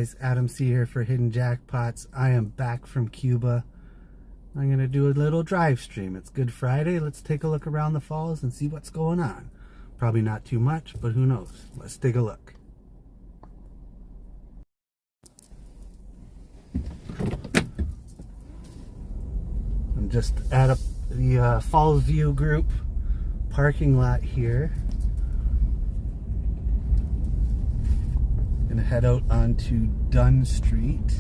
guys, Adam C here for Hidden Jackpots. I am back from Cuba. I'm going to do a little drive stream. It's Good Friday. Let's take a look around the falls and see what's going on. Probably not too much, but who knows. Let's take a look. I'm just at the Falls View Group parking lot here. Gonna head out onto Dunn Street,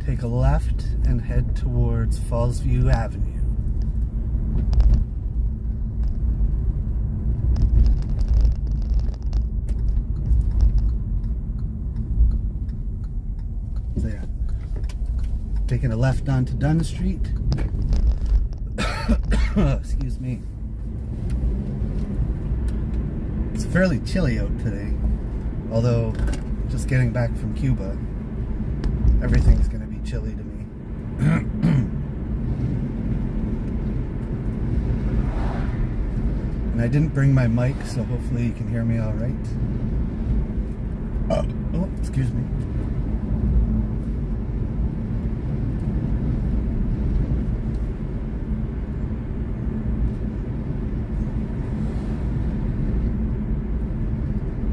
take a left and head towards Fallsview Avenue. So yeah, taking a left onto Dunn Street. Excuse me. It's fairly chilly out today. Although, just getting back from Cuba, everything's going to be chilly to me. And I didn't bring my mic, so hopefully you can hear me all right. Oh, excuse me.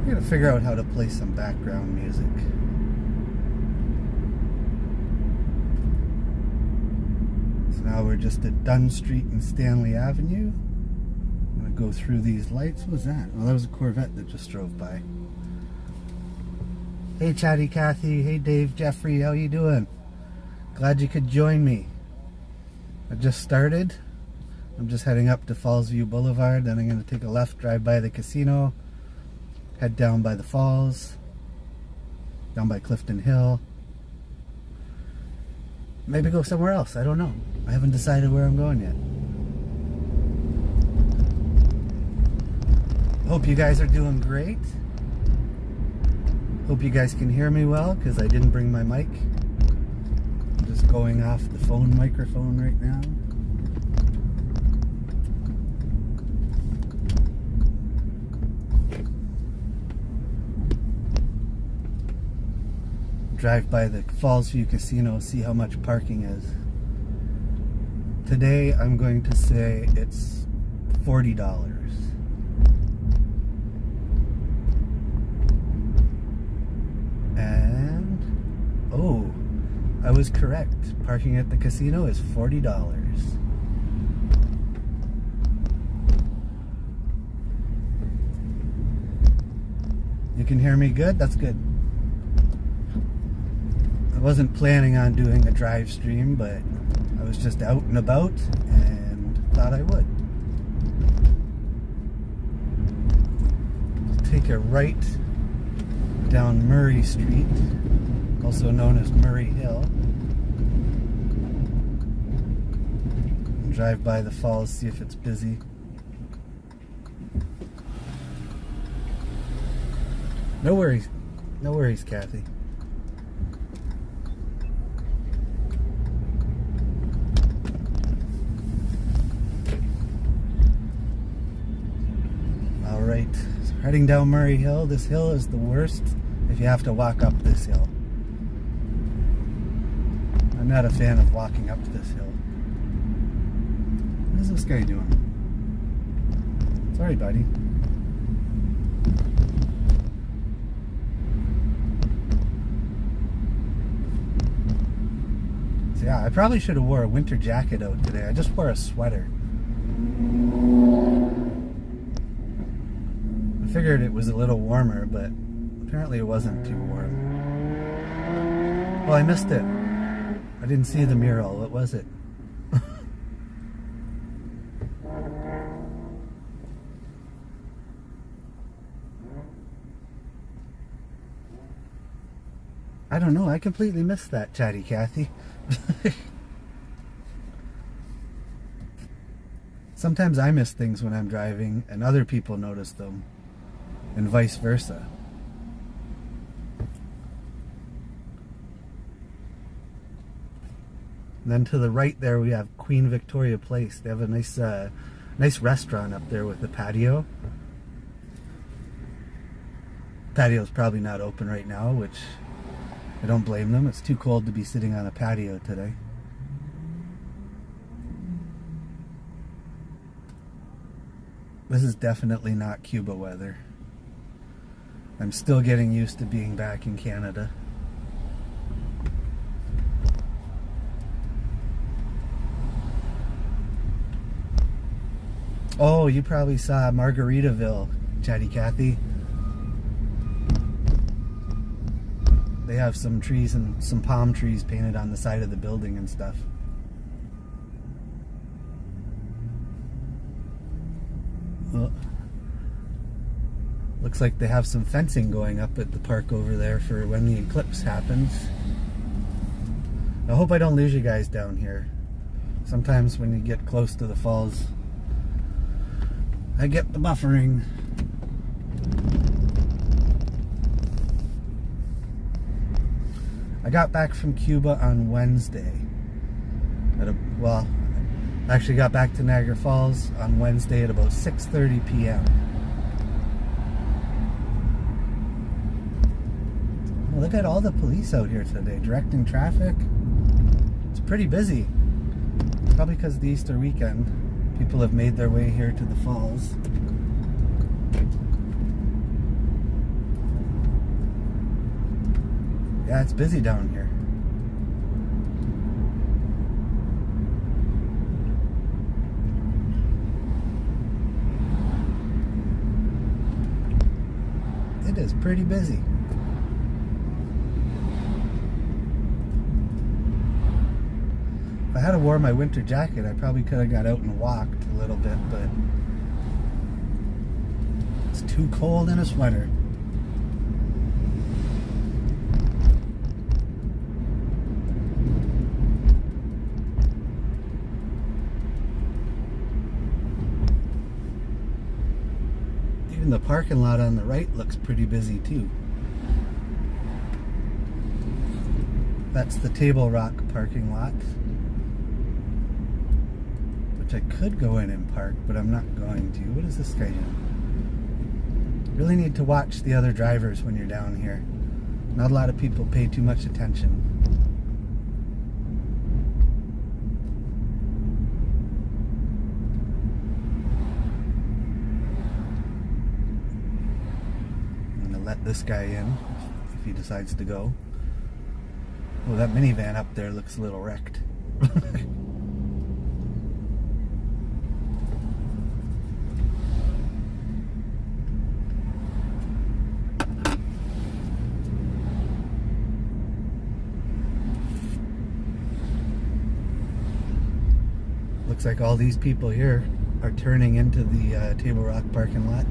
I'm gonna figure out how to play some background music. So now we're just at Dunn Street and Stanley Avenue. I'm gonna go through these lights. What was that? Oh, that was a Corvette that just drove by. Hey Chatty Cathy, hey Dave, Jeffrey, how you doing? Glad you could join me. I just started. I'm just heading up to Fallsview Boulevard, then I'm gonna take a left, drive by the casino, head down by the falls, down by Clifton Hill. Maybe go somewhere else, I don't know. I haven't decided where I'm going yet. Hope you guys are doing great. Hope you guys can hear me well, because I didn't bring my mic. I'm just going off the phone microphone right now. Drive by the Fallsview Casino, see how much parking is. Today I'm going to say it's $40. And oh, I was correct. Parking at the casino is $40. You can hear me good? That's good. I wasn't planning on doing a drive stream, but I was just out and about and thought I would. Take a right down Murray Street, also known as Murray Hill. Drive by the falls, see if it's busy. No worries, Kathy. Alright, so heading down Murray Hill. This hill is the worst if you have to walk up this hill. I'm not a fan of walking up this hill. What is this guy doing? Sorry, buddy. So yeah, I probably should have wore a winter jacket out today. I just wore a sweater. I figured it was a little warmer, but apparently it wasn't too warm. Well, I missed it. I didn't see the mural. What was it? I don't know. I completely missed that, Chatty Cathy. Sometimes I miss things when I'm driving and other people notice them, and vice versa. And then to the right there we have Queen Victoria Place. They have a nice restaurant up there with the patio. Patio's probably not open right now, which I don't blame them. It's too cold to be sitting on a patio today. This is definitely not Cuba weather. I'm still getting used to being back in Canada. Oh, you probably saw Margaritaville, Chatty Cathy. They have some trees and some palm trees painted on the side of the building and stuff. Well, looks like they have some fencing going up at the park over there for when the eclipse happens. I hope I don't lose you guys down here. Sometimes when you get close to the falls, I get the buffering. I got back from Cuba on Wednesday. Well, I actually got back to Niagara Falls on Wednesday at about 6:30 p.m. Well, look at all the police out here today, directing traffic. It's pretty busy. Probably because of the Easter weekend. People have made their way here to the falls. Yeah, it's busy down here. It is pretty busy. If I had wore my winter jacket, I probably could have got out and walked a little bit, but it's too cold in a sweater. Even the parking lot on the right looks pretty busy too. That's the Table Rock parking lot, which I could go in and park, but I'm not going to. What is this guy doing? Really need to watch the other drivers when you're down here. Not a lot of people pay too much attention. I'm gonna let this guy in if he decides to go. Oh, that minivan up there looks a little wrecked. Looks like all these people here are turning into the Table Rock parking lot.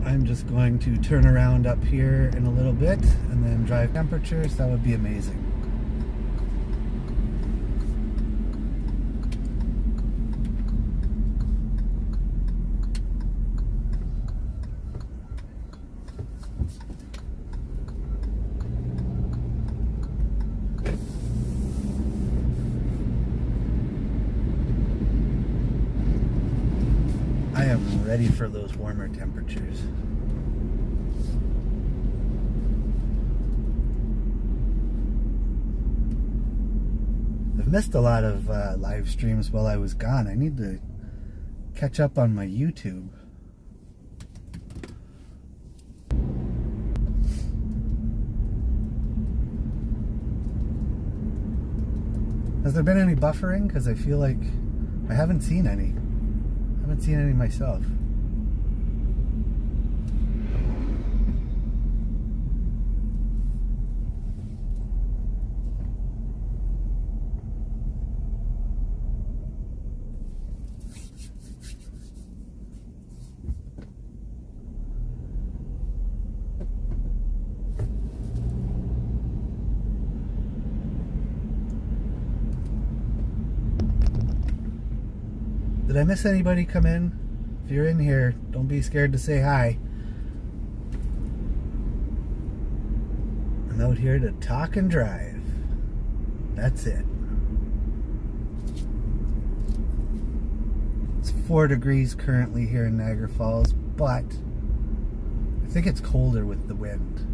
I'm just going to turn around up here in a little bit and then drive temperatures. That would be amazing. I am ready for those warmer temperatures. I've missed a lot of live streams while I was gone. I need to catch up on my YouTube. Has there been any buffering? Because I feel like I haven't seen any. I haven't seen any myself. Did I miss anybody come in? If you're in here, don't be scared to say hi. I'm out here to talk and drive. That's it. It's 4 degrees currently here in Niagara Falls, but I think it's colder with the wind.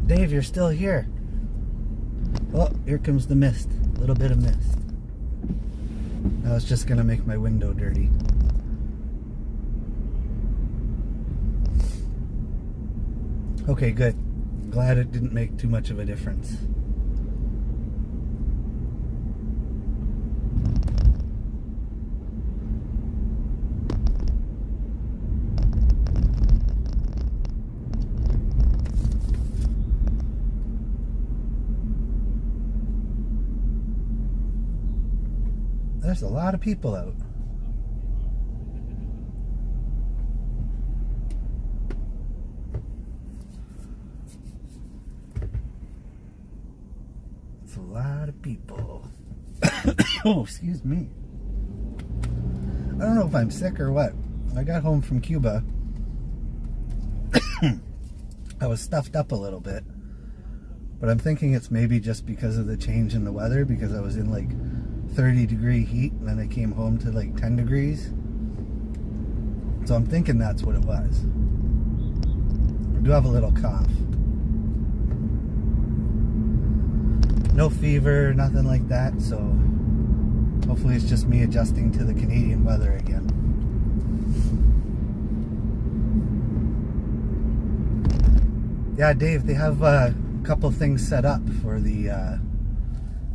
Dave, you're still here. Oh, here comes the mist. A little bit of mist. Now it's just gonna make my window dirty. Okay, good. I'm glad it didn't make too much of a difference. There's a lot of people out. It's a lot of people. Oh, excuse me. I don't know if I'm sick or what. I got home from Cuba. I was stuffed up a little bit. But I'm thinking it's maybe just because of the change in the weather, because I was in like 30-degree heat and then I came home to like 10 degrees. So I'm thinking that's what it was. I do have a little cough. No fever, nothing like that, so hopefully it's just me adjusting to the Canadian weather again. Yeah, Dave, they have a couple things set up for the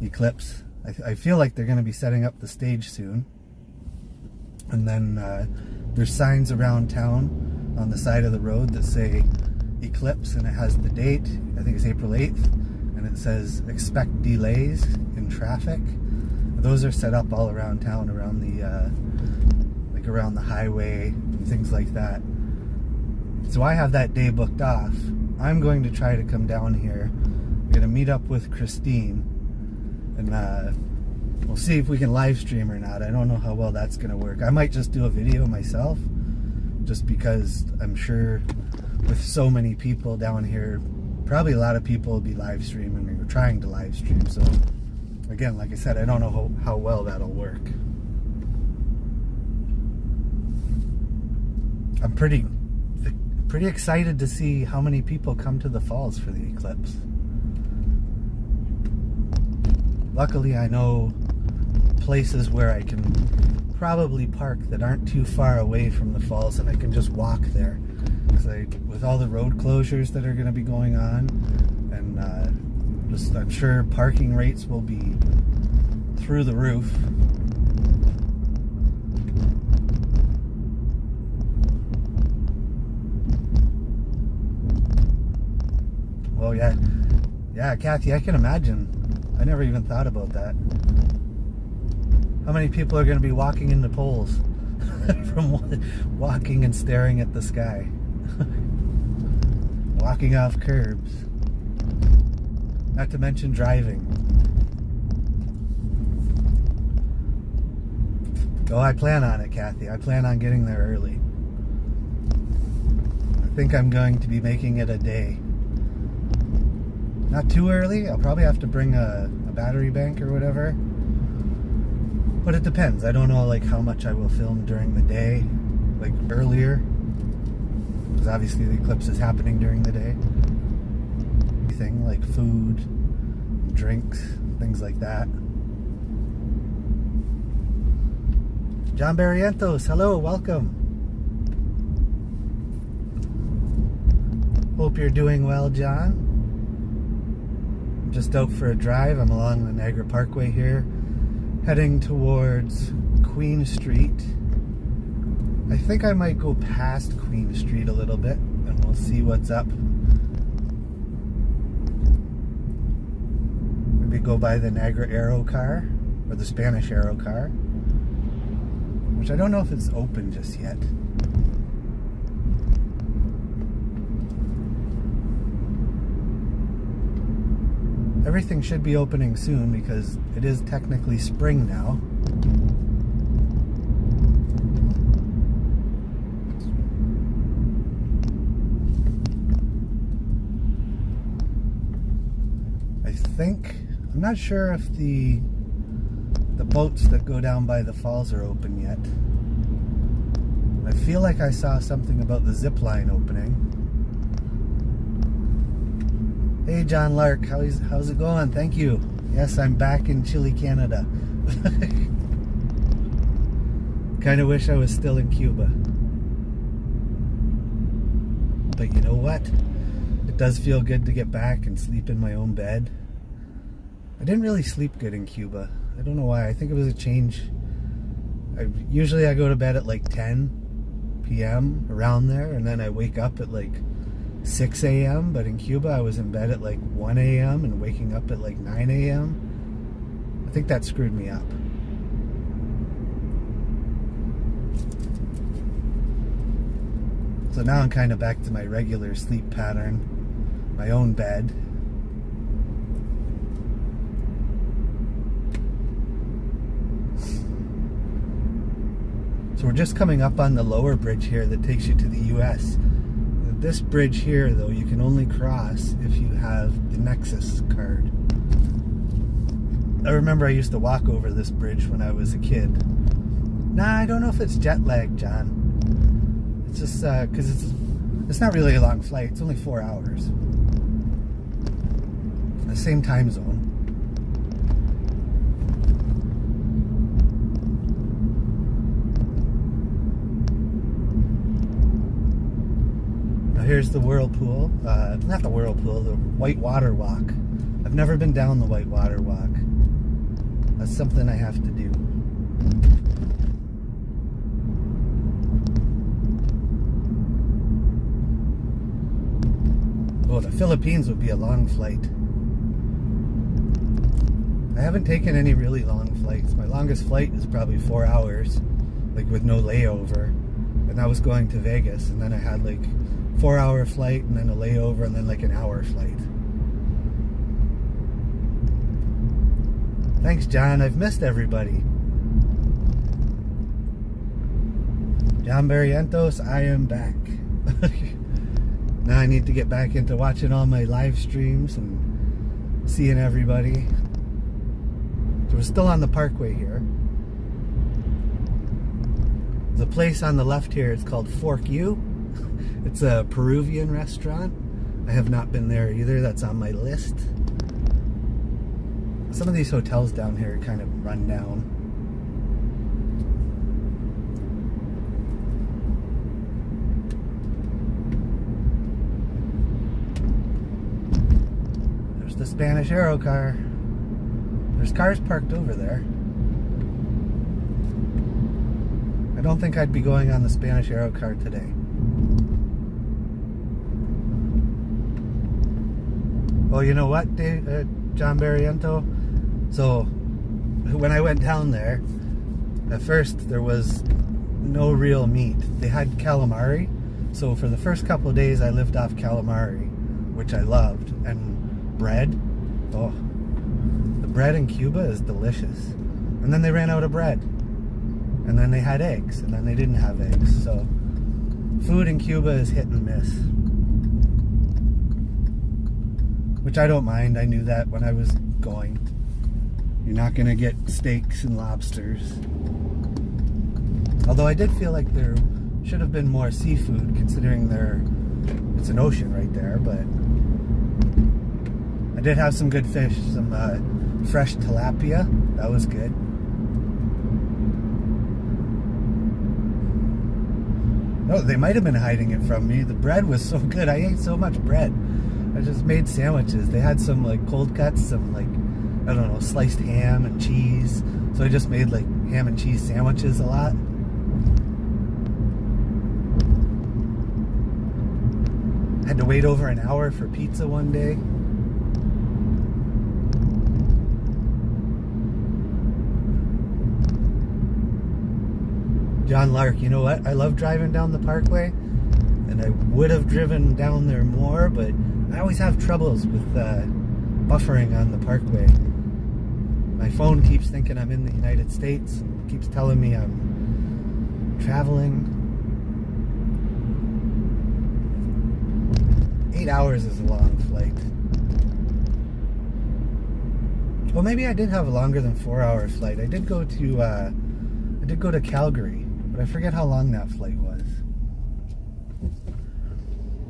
eclipse. I feel like they're going to be setting up the stage soon. And then there's signs around town on the side of the road that say eclipse, and it has the date. I think it's April 8th. And it says expect delays in traffic. Those are set up all around town, around the like around the highway and things like that. So I have that day booked off. I'm going to try to come down here. I'm going to meet up with Christine, and we'll see if we can live stream or not. I don't know how well that's going to work. I might just do a video myself, just because I'm sure with so many people down here, probably a lot of people will be live streaming or trying to live stream. So again, like I said, I don't know how well that'll work. I'm pretty excited to see how many people come to the falls for the eclipse. Luckily, I know places where I can probably park that aren't too far away from the falls, and I can just walk there. Because with all the road closures that are going to be going on, and I'm sure parking rates will be through the roof. Oh yeah, Kathy, I can imagine. I never even thought about that. How many people are going to be walking into poles from walking and staring at the sky? Walking off curbs. Not to mention driving. Oh, I plan on it, Kathy. I plan on getting there early. I think I'm going to be making it a day. Not too early. I'll probably have to bring a battery bank or whatever. But it depends. I don't know like how much I will film during the day, like earlier. Because obviously the eclipse is happening during the day. Anything like food, drinks, things like that. John Barrientos, hello, welcome. Hope you're doing well, John. I'm just out for a drive. I'm along the Niagara Parkway here, heading towards Queen Street. I think I might go past Queen Street a little bit, and we'll see what's up. Maybe go by the Niagara Aero car, or the Spanish Aero car, which I don't know if it's open just yet. everything should be opening soon because it is technically spring now. I'm not sure if the boats that go down by the falls are open yet. I feel like I saw something about the zip line opening. Hey John Lark, how's it going? Thank you. Yes, I'm back in chilly Canada. Kind of wish I was still in Cuba. But you know what? It does feel good to get back and sleep in my own bed. I didn't really sleep good in Cuba. I don't know why. I think it was a change. Usually I go to bed at like 10 p.m. around there, and then I wake up at like 6 a.m. But in Cuba I was in bed at like 1 a.m. and waking up at like 9 a.m. I think that screwed me up. So now I'm kind of back to my regular sleep pattern, my own bed. So we're just coming up on the lower bridge here that takes you to the US. This bridge here, though, you can only cross if you have the Nexus card. I remember I used to walk over this bridge when I was a kid. Nah, I don't know if it's jet lag, John. It's just because it's not really a long flight. It's only 4 hours. The same time zone. Here's the whirlpool, not the whirlpool, the Whitewater Walk. I've never been down the Whitewater Walk. That's something I have to do. Oh, the Philippines would be a long flight. I haven't taken any really long flights. My longest flight is probably 4 hours, like with no layover. And I was going to Vegas, and then I had like 4-hour flight and then a layover and then like an hour flight. Thanks, John. I've missed everybody. John Barrientos, I am back. Now I need to get back into watching all my live streams and seeing everybody. So we're still on the Parkway here. The place on the left here is called Fork U. It's a Peruvian restaurant. I have not been there either. That's on my list. Some of these hotels down here are kind of run down. There's the Spanish Aero car. There's cars parked over there. I don't think I'd be going on the Spanish Aero car today. Well, you know what, Dave, John Barriento? So, when I went down there, at first there was no real meat. They had calamari. So for the first couple of days I lived off calamari, which I loved. And bread. Oh, the bread in Cuba is delicious. And then they ran out of bread. And then they had eggs. And then they didn't have eggs. So, food in Cuba is hit and miss. Which I don't mind. I knew that when I was going. You're not going to get steaks and lobsters. Although I did feel like there should have been more seafood, considering it's an ocean right there. But I did have some good fish. Some fresh tilapia. That was good. No, they might have been hiding it from me. The bread was so good. I ate so much bread. I just made sandwiches. They had some like cold cuts, some like, I don't know, sliced ham and cheese. So I just made like ham and cheese sandwiches a lot. Had to wait over an hour for pizza one day. John Lark, you know what? I love driving down the Parkway, and I would have driven down there more, but I always have troubles with buffering on the parkway. My phone keeps thinking I'm in the United States and keeps telling me I'm traveling. 8 hours is a long flight. Well, maybe I did have a longer than 4-hour flight. I did go to Calgary, but I forget how long that flight was.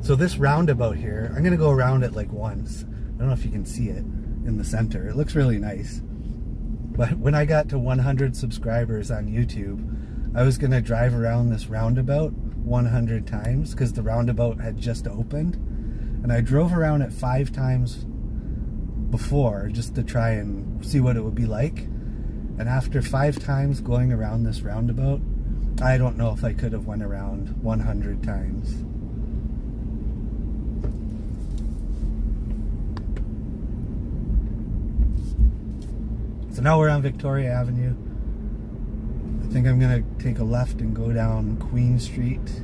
So this roundabout here, I'm gonna go around it like once. I don't know if you can see it in the center. It looks really nice. But when I got to 100 subscribers on YouTube, I was gonna drive around this roundabout 100 times because the roundabout had just opened. And I drove around it 5 times before just to try and see what it would be like. And after 5 times going around this roundabout, I don't know if I could have went around 100 times. So now we're on Victoria Avenue. I think I'm gonna take a left and go down Queen Street,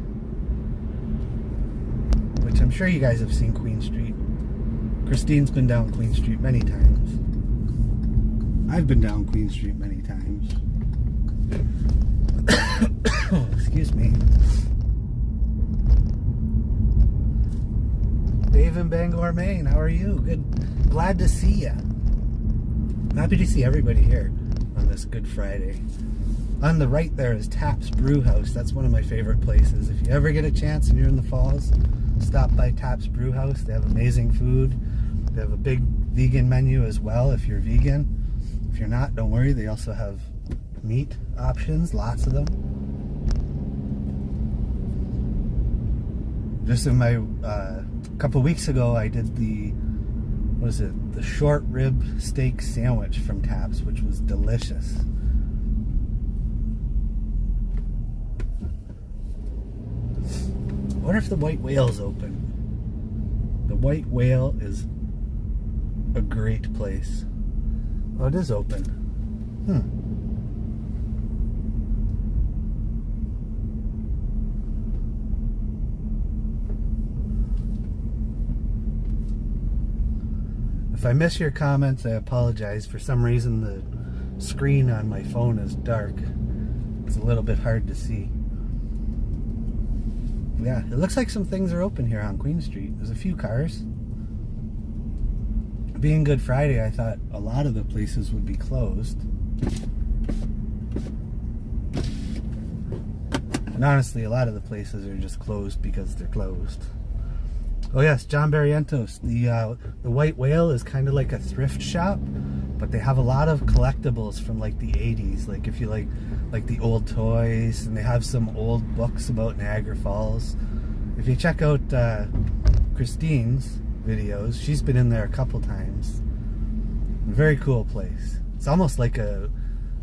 which I'm sure you guys have seen Queen Street. Christine's been down Queen Street many times. I've been down Queen Street many times. Excuse me. Dave in Bangor, Maine, how are you? Good. Glad to see ya. Happy to see everybody here on this Good Friday. On the right there is Taps Brew House. That's one of my favorite places. If you ever get a chance and you're in the Falls, stop by Taps Brew House. They have amazing food. They have a big vegan menu as well if you're vegan. If you're not, don't worry. They also have meat options, lots of them. Just in my couple weeks ago, I did the the short rib steak sandwich from Taps, which was delicious. I wonder if the White Whale's open. The White Whale is a great place. Oh, it is open. If I miss your comments, I apologize. For some reason, the screen on my phone is dark. It's a little bit hard to see. Yeah, it looks like some things are open here on Queen Street. There's a few cars. Being Good Friday, I thought a lot of the places would be closed. And honestly, a lot of the places are just closed because they're closed. Oh yes, John Barrientos. The White Whale is kind of like a thrift shop, but they have a lot of collectibles from like the 80s. Like if you like the old toys, and they have some old books about Niagara Falls. If you check out Christine's videos, she's been in there a couple times. Very cool place. It's almost like a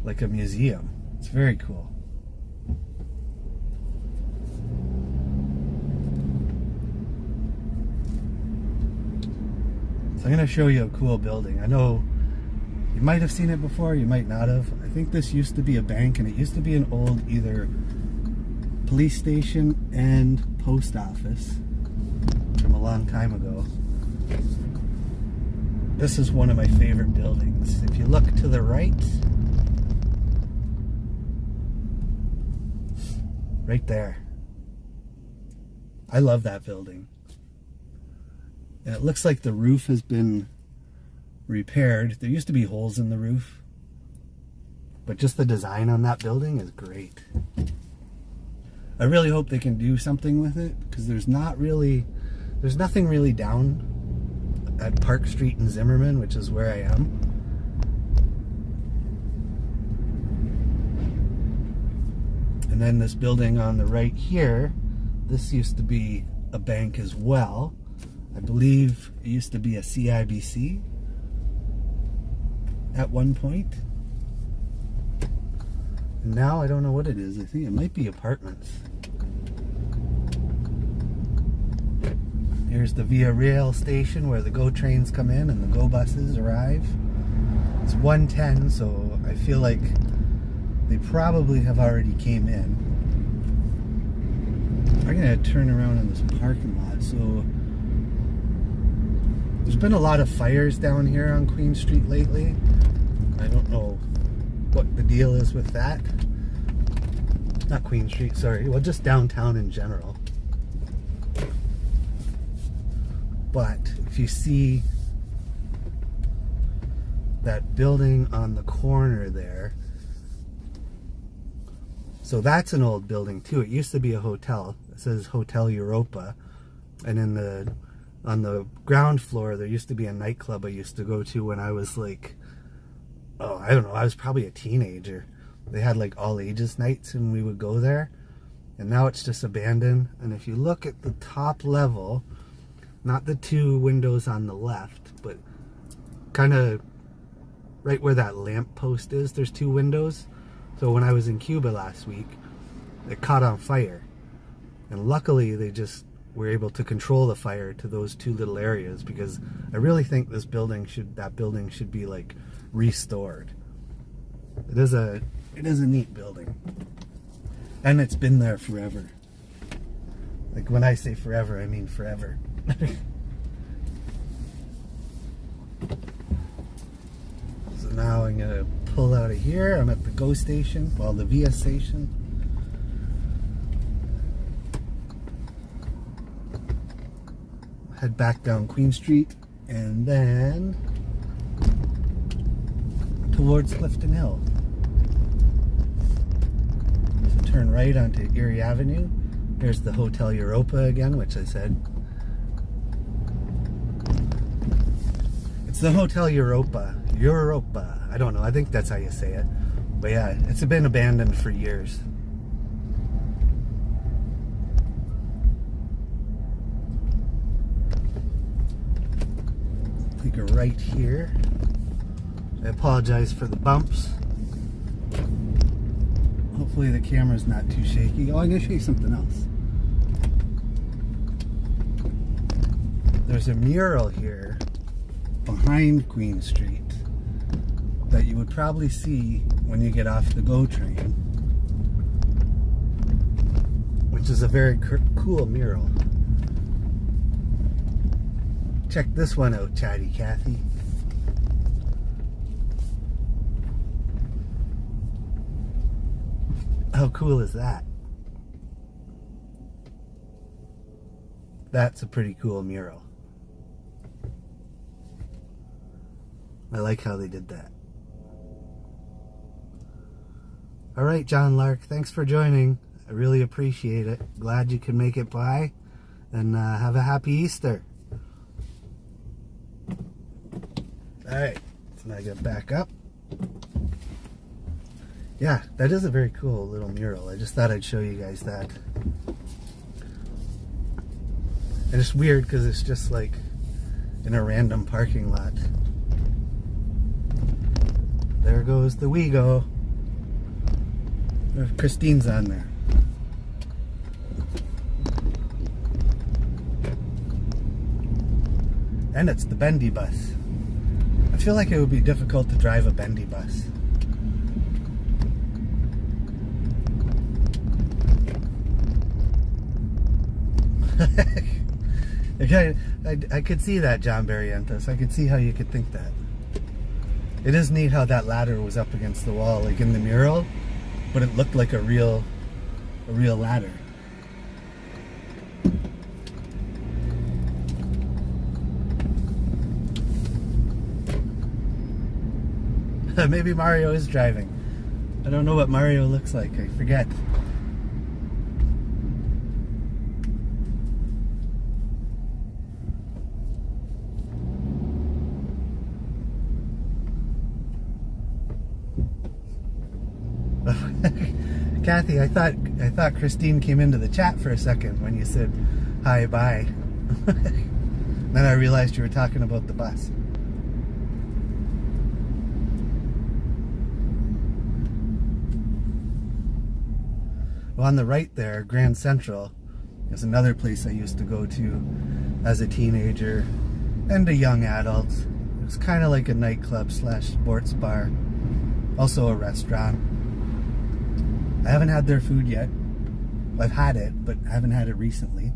museum. It's very cool. So I'm going to show you a cool building. I know you might have seen it before, you might not have. I think this used to be a bank, and it used to be an old either police station and post office from a long time ago. This is one of my favorite buildings. If you look to the right there. I love that building. And it looks like the roof has been repaired. There used to be holes in the roof, but just the design on that building is great. I really hope they can do something with it, because there's nothing really down at Park Street in Zimmerman, which is where I am. And then this building on the right here, this used to be a bank as well. I believe it used to be a CIBC at one point. And now I don't know what it is. I think it might be apartments. Here's the Via Rail station where the GO trains come in and the GO buses arrive. It's 1:10, so I feel like they probably have already came in. I'm gonna turn around in this parking lot. So There's been a lot of fires down here on Queen Street lately. I don't know what the deal is with that. Not Queen Street, sorry. Well, just downtown in general. But if you see that building on the corner there, so that's an old building too. It used to be a hotel. It says Hotel Europa. And on the ground floor there used to be a nightclub I used to go to when I was like, oh, I don't know, I was probably a teenager. They had like all ages nights and we would go there. And now it's just abandoned. And if you look at the top level, not the two windows on the left, but kind of right where that lamp post is, there's two windows. So when I was in Cuba last week, it caught on fire. And luckily they just were able to control the fire to those two little areas, because I really think that building should be like restored. It is a neat building. And it's been there forever. Like when I say forever, I mean forever. So now I'm gonna pull out of here. I'm at the GO station, well, the Via station. Head back down Queen Street and then towards Clifton Hill. So turn right onto Erie Avenue. There's the Hotel Europa again, which I said. It's the Hotel Europa. Europa. I don't know. I think that's how you say it. But yeah, it's been abandoned for years. Take a right here. I apologize for the bumps. Hopefully the camera's not too shaky. Oh, I'm going to show you something else. There's a mural here behind Queen Street that you would probably see when you get off the GO train, which is a very cool mural. Check this one out, Chatty Cathy. How cool is that? That's a pretty cool mural. I like how they did that. All right, John Lark, thanks for joining. I really appreciate it. Glad you could make it by, and have a happy Easter. All right, so now I get back up. Yeah, that is a very cool little mural. I just thought I'd show you guys that. And it's weird because it's just like in a random parking lot. There goes the WeGo. Christine's on there. And it's the bendy bus. I feel like it would be difficult to drive a bendy bus. I could see that, John Barrientos. I could see how you could think that. It is neat how that ladder was up against the wall, like in the mural, but it looked like a real ladder. Maybe Mario is driving. I don't know what Mario looks like. I forget. Kathy, I thought Christine came into the chat for a second when you said hi, bye. Then I realized you were talking about the bus. Well, on the right there, Grand Central, is another place I used to go to as a teenager and a young adult. It was kind of like a nightclub / sports bar, also a restaurant. I haven't had their food yet. I've had it, but I haven't had it recently.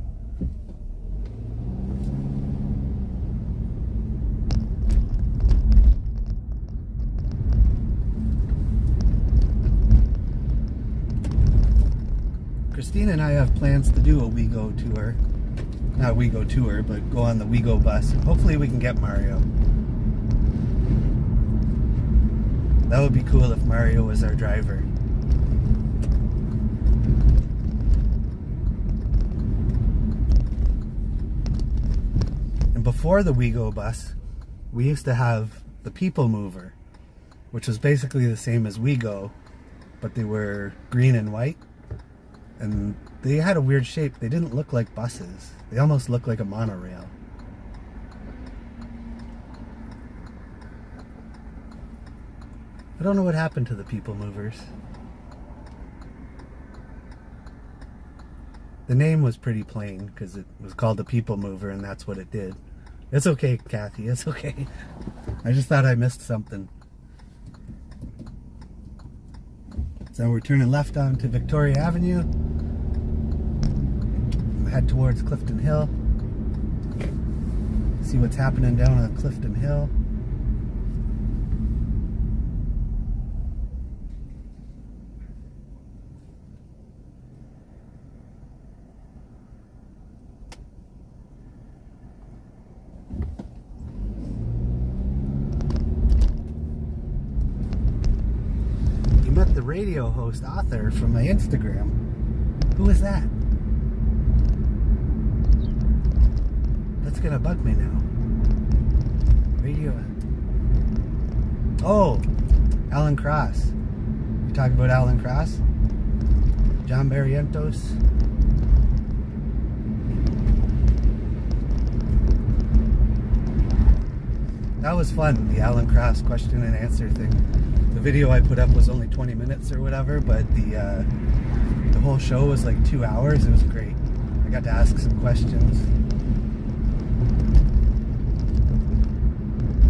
Christine and I have plans to do a WeGo tour. Not a WeGo tour, but go on the WeGo bus. Hopefully we can get Mario. That would be cool if Mario was our driver. And before the WeGo bus, we used to have the People Mover, which was basically the same as WeGo, but they were green and white. And they had a weird shape. They didn't look like buses. They almost looked like a monorail. I don't know what happened to the People Movers. The name was pretty plain because it was called the People Mover and that's what it did. It's okay, Kathy, it's okay. I just thought I missed something. So we're turning left onto Victoria Avenue. Head towards Clifton Hill. See what's happening down on Clifton Hill. You met the radio host author from my Instagram. Who is that? That's gonna bug me now. Radio. Oh, Alan Cross. You talking about Alan Cross? John Barrientos. That was fun, the Alan Cross question and answer thing. The video I put up was only 20 minutes or whatever, but the whole show was like 2 hours. It was great. I got to ask some questions.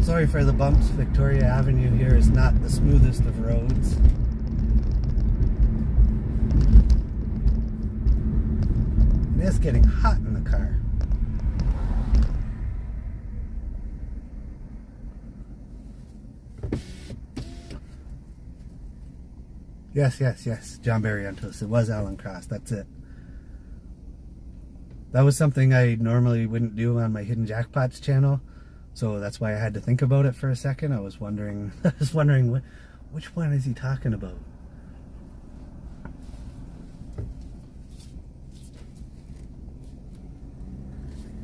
Sorry for the bumps. Victoria Avenue here is not the smoothest of roads. It is getting hot in the car. Yes. John Barrientos. It was Alan Cross. That's it. That was something I normally wouldn't do on my Hidden Jackpots channel. So that's why I had to think about it for a second. I was wondering which one is he talking about?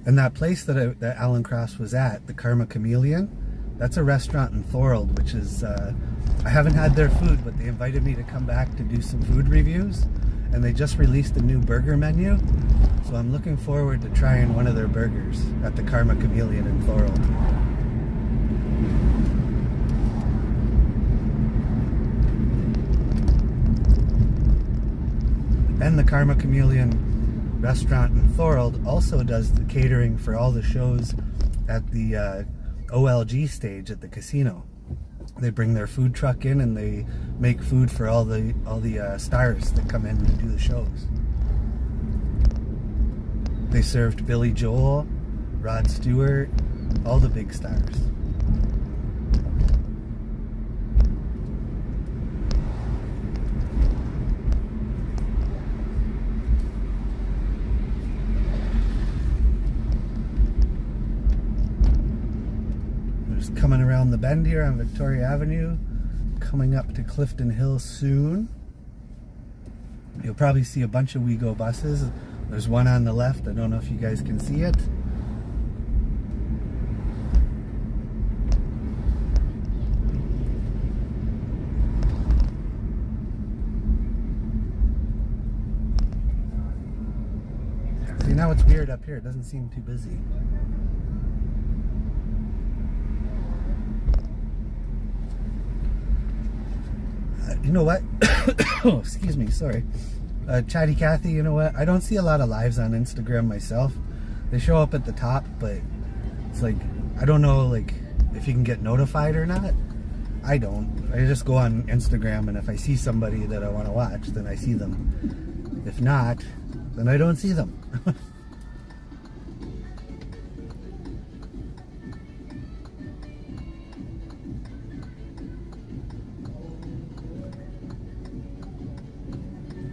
And that place that Alan Cross was at, the Karma Chameleon, that's a restaurant in Thorold, which is, I haven't had their food, but they invited me to come back to do some food reviews. And they just released a new burger menu. So I'm looking forward to trying one of their burgers at the Karma Chameleon in Thorold. And the Karma Chameleon restaurant in Thorold also does the catering for all the shows at the OLG stage at the casino. They bring their food truck in and they make food for all the stars that come in to do the shows. They served Billy Joel, Rod Stewart, all the big stars. Just coming around the bend here on Victoria Avenue, coming up to Clifton Hill soon. You'll probably see a bunch of WeGo buses. There's one on the left. I don't know if you guys can see it. See, now it's weird up here. It doesn't seem too busy. You know what? Oh, excuse me, sorry. Chatty Cathy, you know what? I don't see a lot of lives on Instagram myself. They show up at the top, but it's like, I don't know like if you can get notified or not. I don't. I just go on Instagram, and if I see somebody that I want to watch, then I see them. If not, then I don't see them.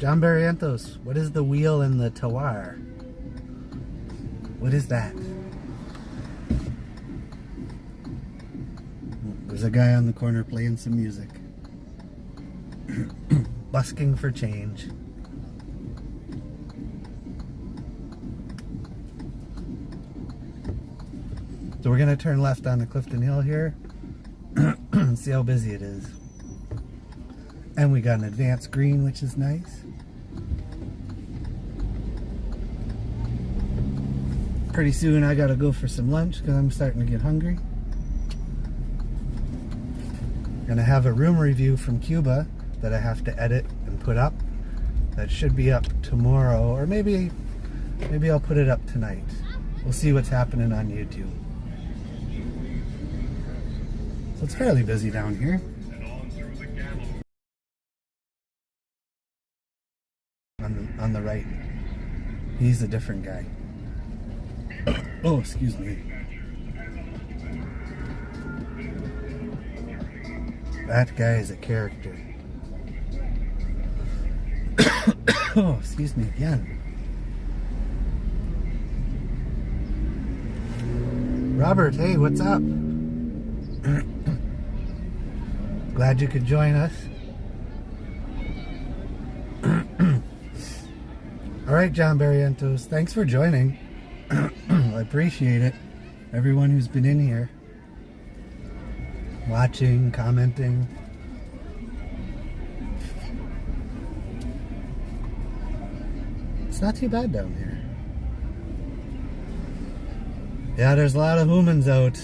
John Barrientos, what is the wheel in the Tawar? What is that? There's a guy on the corner playing some music. Busking for change. So we're going to turn left onto Clifton Hill here. See how busy it is. And we got an advanced green, which is nice. Pretty soon I gotta go for some lunch because I'm starting to get hungry. Gonna have a room review from Cuba that I have to edit and put up. That should be up tomorrow, or maybe I'll put it up tonight. We'll see what's happening on YouTube. So it's fairly busy down here. On the right. He's a different guy. Oh, excuse me. That guy is a character. Oh, excuse me again. Robert, hey, what's up? Glad you could join us. All right, John Barrientos, thanks for joining. I appreciate it. Everyone who's been in here, watching, commenting. It's not too bad down here. Yeah, there's a lot of humans out.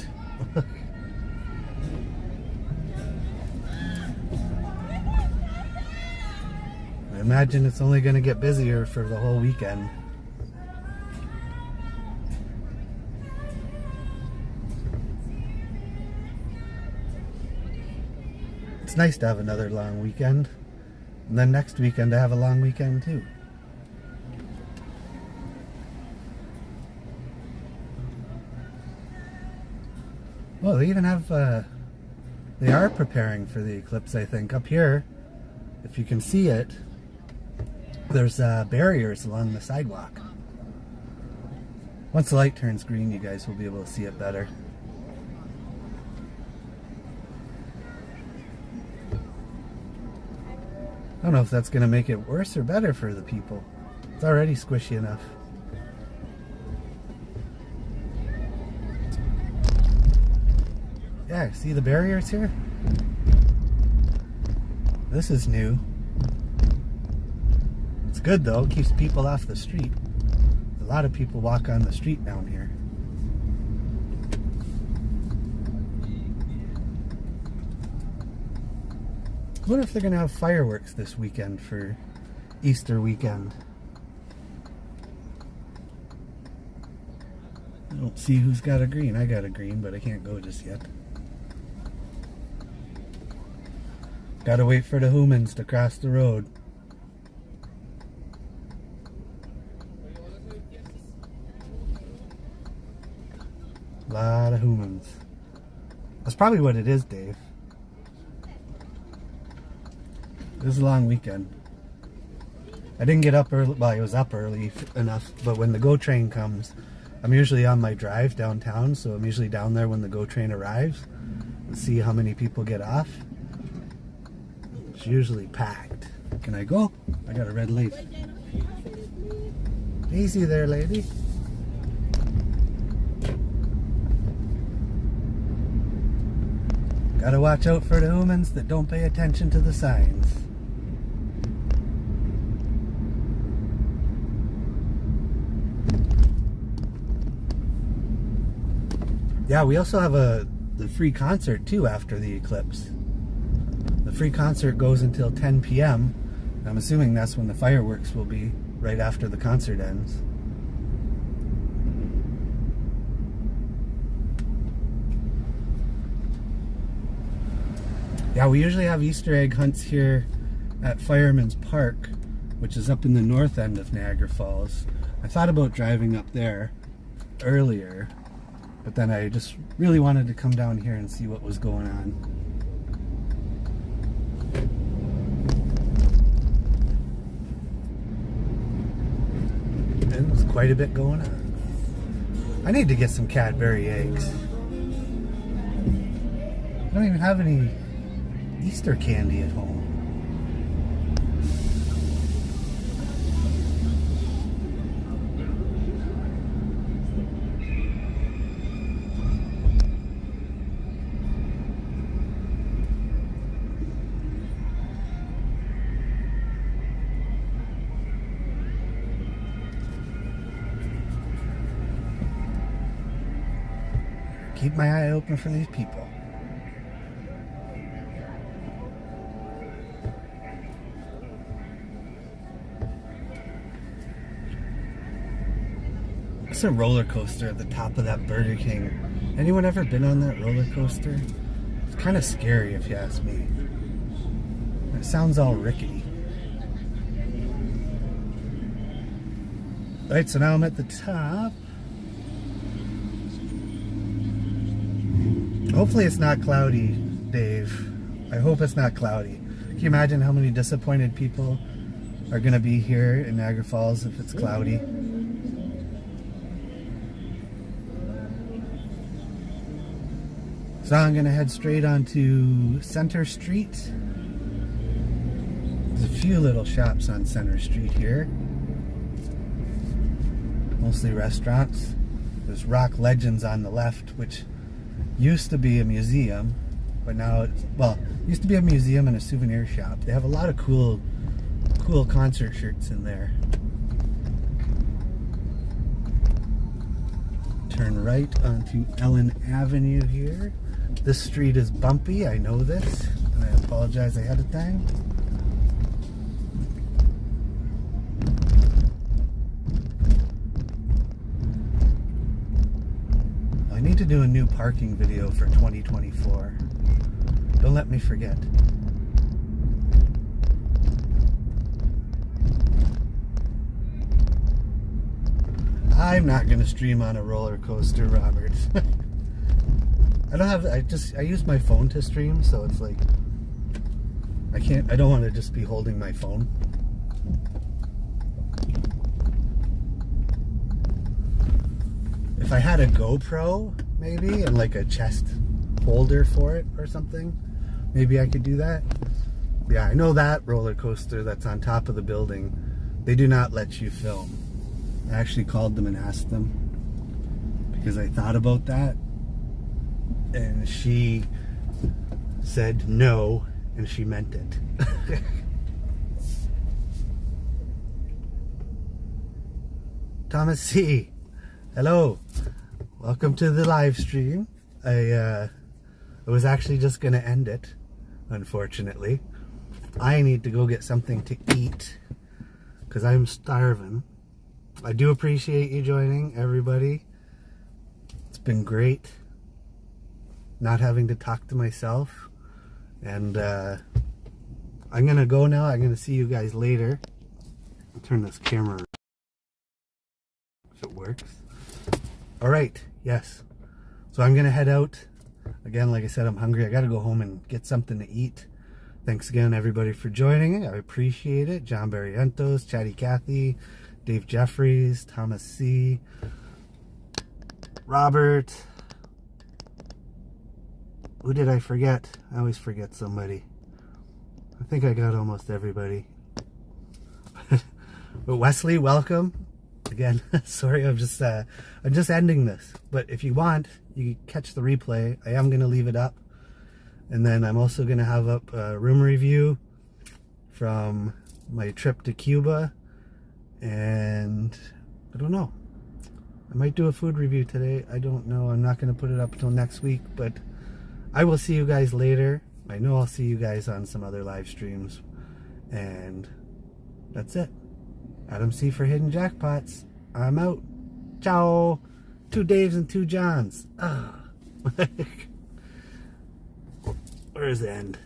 I imagine it's only going to get busier for the whole weekend. It's nice to have another long weekend. And then next weekend to have a long weekend too. Well, they even have, they are preparing for the eclipse, I think. Up here, if you can see it, there's barriers along the sidewalk. Once the light turns green, you guys will be able to see it better. I don't know if that's going to make it worse or better for the people. It's already squishy enough. Yeah, see the barriers here? This is new. It's good though, it keeps people off the street. A lot of people walk on the street down here. I wonder if they're going to have fireworks this weekend for Easter weekend. I don't see who's got a green. I got a green, but I can't go just yet. Gotta wait for the humans to cross the road. A lot of humans. That's probably what it is, Dave. This is a long weekend. I didn't get up early. Well, I was up early enough, but when the GO train comes, I'm usually on my drive downtown, so I'm usually down there when the GO train arrives and see how many people get off. It's usually packed. Can I go? I got a red light. Easy there, lady. Gotta watch out for the humans that don't pay attention to the signs. Yeah, we also have the free concert too after the eclipse. The free concert goes until 10 p.m. I'm assuming that's when the fireworks will be, right after the concert ends. Yeah, we usually have Easter egg hunts here at Fireman's Park, which is up in the north end of Niagara Falls. I thought about driving up there earlier, but then I just really wanted to come down here and see what was going on. quite a bit going on. I need to get some Cadbury eggs. I don't even have any Easter candy at home. Keep my eye open for these people. It's a roller coaster at the top of that Burger King. Anyone ever been on that roller coaster? It's kind of scary if you ask me. It sounds all rickety. Alright, so now I'm at the top. Hopefully it's not cloudy, Dave. I hope it's not cloudy. Can you imagine how many disappointed people are going to be here in Niagara Falls if it's cloudy? So I'm going to head straight onto Center Street. There's a few little shops on Center Street here. Mostly restaurants. There's Rock Legends on the left, which used to be a museum, but now it's, well, used to be a museum and a souvenir shop. They have a lot of cool concert shirts in there. Turn right onto Ellen Avenue here. This street is bumpy, I know this, and I apologize ahead of time. I need to do a new parking video for 2024. Don't let me forget. I'm not going to stream on a roller coaster, Robert. I don't have, I use my phone to stream, so it's like, I don't want to just be holding my phone. If I had a GoPro, maybe, and like a chest holder for it or something, maybe I could do that. Yeah, I know that roller coaster that's on top of the building, they do not let you film. I actually called them and asked them because I thought about that, and she said no, and she meant it. Thomas C. Hello, welcome to the live stream. I was actually just gonna end it, unfortunately. I need to go get something to eat because I'm starving. I do appreciate you joining, everybody. It's been great not having to talk to myself, and I'm gonna go now. I'm gonna see you guys later. I'll turn this camera if it works. All right, yes. So I'm gonna head out. Again, like I said, I'm hungry. I gotta go home and get something to eat. Thanks again, everybody, for joining. I appreciate it. John Barrientos, Chatty Cathy, Dave Jeffries, Thomas C, Robert. Who did I forget? I always forget somebody. I think I got almost everybody. But Wesley, welcome. Again, sorry, I'm just ending this. But if you want, you can catch the replay. I am going to leave it up. And then I'm also going to have up a room review from my trip to Cuba. And I don't know. I might do a food review today. I don't know. I'm not going to put it up until next week. But I will see you guys later. I know I'll see you guys on some other live streams. And that's it. Adam C for Hidden Jackpots. I'm out. Ciao. 2 Daves and 2 Johns. Ah. Where's the end?